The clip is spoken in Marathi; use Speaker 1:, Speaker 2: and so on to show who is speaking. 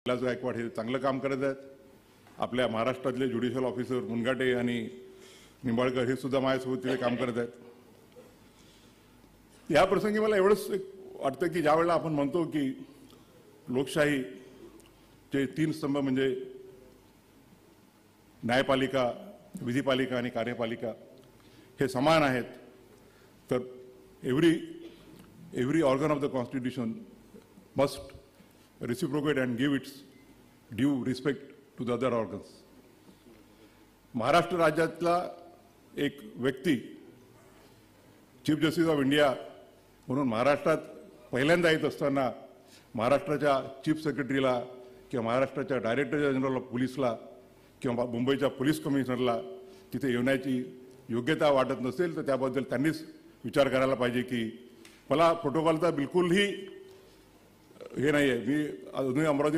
Speaker 1: विलास गायकवाड हे चांगलं काम करत आहेत. आपल्या महाराष्ट्रातले ज्युडिशियल ऑफिसर मुनघाटे आणि निंबाळकर हे सुद्धा माझ्यासोबत तिथे काम करत आहेत. या प्रसंगी मला एवढंच वाटतं की ज्यावेळेला आपण म्हणतो की लोकशाहीचे तीन स्तंभ म्हणजे न्यायपालिका, विधिपालिका आणि कार्यपालिका हे समान आहेत, तर every organ of the constitution must reciprocate and give its due respect to the other organs. Maharashtra राज्यातला एक व्यक्ती चीफ जस्टिस ऑफ इंडिया म्हणून महाराष्ट्रात पहिल्यांदा येत असताना महाराष्ट्राच्या चीफ सेक्रेटरीला किंवा महाराष्ट्राच्या डायरेक्टर जनरल ऑफ पोलीसला किंवा मुंबईच्या पोलीस कमिशनरला तिथे येण्याची योग्यता वाटत नसेल तर त्याबद्दल त्यांनीच विचार करायला पाहिजे. की मला प्रोटोकॉलचा बिलकुलही हे नाही आहे. मी अजूनही अमरावती